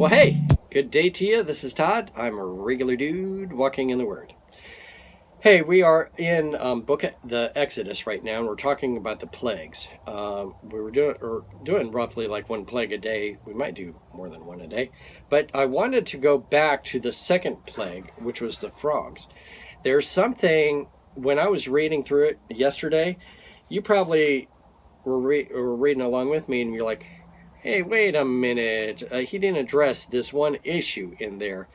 Well, hey, good day to you. This is Todd. I'm a regular dude walking in the Word. Hey, we are in book the Exodus right now, and we're talking about the plagues. We were doing roughly like one plague a day. We might do more than one a day, but I wanted to go back to the second plague, which was the frogs. There's something when I was reading through it yesterday. You probably were reading along with me, and you're like, hey, wait a minute. He didn't address this one issue in there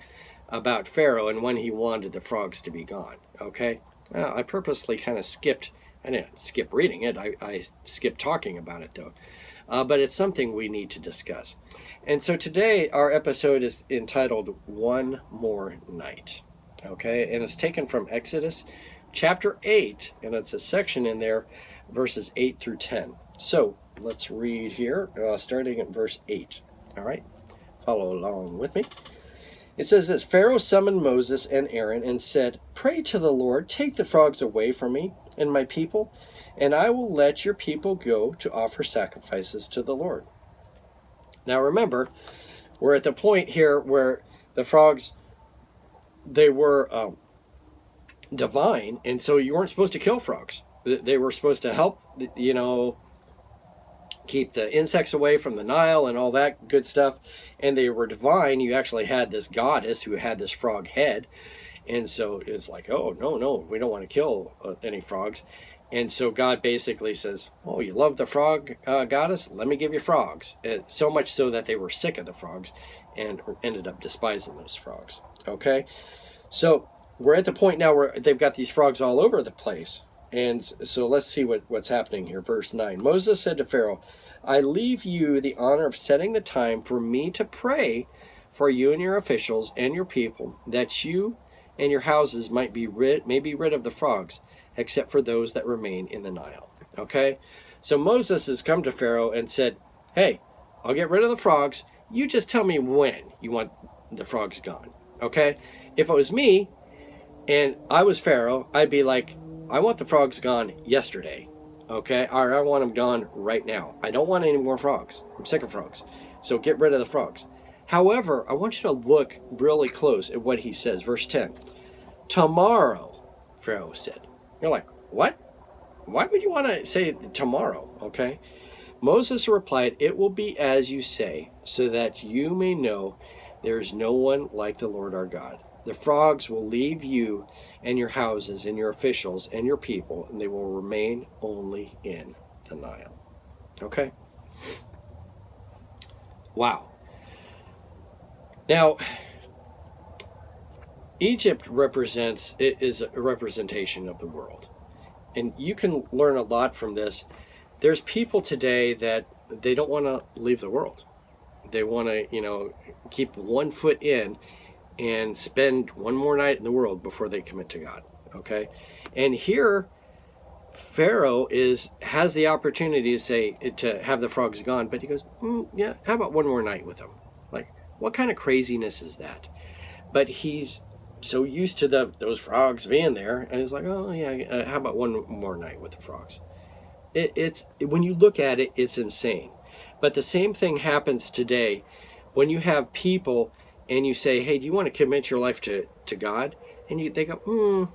about Pharaoh and when he wanted the frogs to be gone. Okay? I purposely kind of skipped. I didn't skip reading it. I skipped talking about it, though. But it's something we need to discuss. And so today, our episode is entitled One More Night. Okay? And it's taken from Exodus chapter 8. And it's a section in there, verses 8 through 10. So, let's read here, starting at verse 8. All right? Follow along with me. It says this: Pharaoh summoned Moses and Aaron and said, "Pray to the Lord, take the frogs away from me and my people, and I will let your people go to offer sacrifices to the Lord." Now remember, we're at the point here where the frogs, they were divine, and so you weren't supposed to kill frogs. They were supposed to help, keep the insects away from the Nile and all that good stuff. And they were divine. You actually had this goddess who had this frog head. And so it's like, oh, no, we don't want to kill any frogs. And so God basically says, oh, you love the frog goddess? Let me give you frogs. So much so that they were sick of the frogs and ended up despising those frogs. Okay? So we're at the point now where they've got these frogs all over the place. And so let's see what's happening here. Verse 9. Moses said to Pharaoh, "I leave you the honor of setting the time for me to pray for you and your officials and your people, that you and your houses may be rid of the frogs, except for those that remain in the Nile." Okay? So Moses has come to Pharaoh and said, hey, I'll get rid of the frogs. You just tell me when you want the frogs gone. Okay? If it was me and I was Pharaoh, I'd be like, I want the frogs gone yesterday, okay? Or I want them gone right now. I don't want any more frogs. I'm sick of frogs. So get rid of the frogs. However, I want you to look really close at what he says. Verse 10. Tomorrow, Pharaoh said. You're like, what? Why would you want to say tomorrow, okay? Moses replied, "It will be as you say, so that you may know there is no one like the Lord our God. The frogs will leave you and your houses and your officials and your people, and they will remain only in the Nile." Okay? Wow. Now, Egypt is a representation of the world. And you can learn a lot from this. There's people today that they don't want to leave the world. They want to, keep one foot in and spend one more night in the world before they commit to God. Okay? And here, Pharaoh has the opportunity to have the frogs gone, but he goes, yeah, how about one more night with them? Like, what kind of craziness is that? But he's so used to those frogs being there, and he's like, oh yeah, how about one more night with the frogs? It's when you look at it, it's insane. But the same thing happens today when you have people and you say, hey, do you want to commit your life to God? And they go,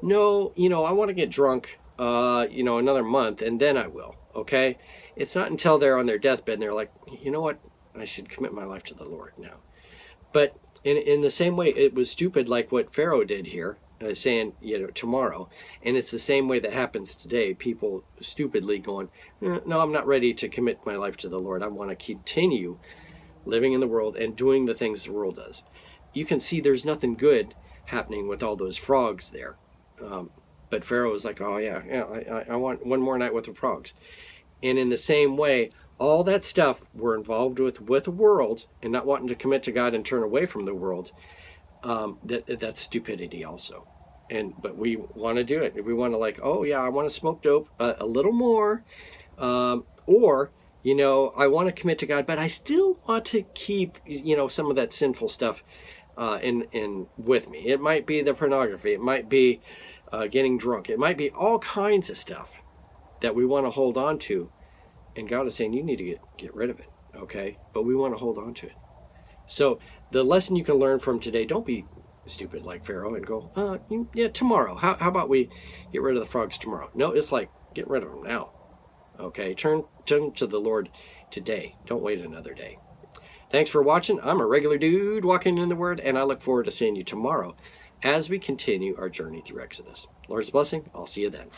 no, I want to get drunk, another month, and then I will, okay? It's not until they're on their deathbed and they're like, you know what? I should commit my life to the Lord now. But in the same way, it was stupid like what Pharaoh did here, saying, tomorrow. And it's the same way that happens today. People stupidly going, no, I'm not ready to commit my life to the Lord. I want to continue living in the world and doing the things the world does. You can see there's nothing good happening with all those frogs there. But Pharaoh was like, oh yeah, I want one more night with the frogs. And in the same way, all that stuff we're involved with the world and not wanting to commit to God and turn away from the world, that's stupidity also. But we want to do it. We want to I want to smoke dope a little more, or I want to commit to God, but I still want to keep some of that sinful stuff in with me. It might be the pornography. It might be getting drunk. It might be all kinds of stuff that we want to hold on to. And God is saying, you need to get rid of it, okay? But we want to hold on to it. So the lesson you can learn from today, don't be stupid like Pharaoh and go, yeah, tomorrow. How about we get rid of the frogs tomorrow? No, it's like, get rid of them now. Okay, turn to the Lord today. Don't wait another day. Thanks for watching. I'm a regular dude walking in the Word, and I look forward to seeing you tomorrow as we continue our journey through Exodus. Lord's blessing. I'll see you then.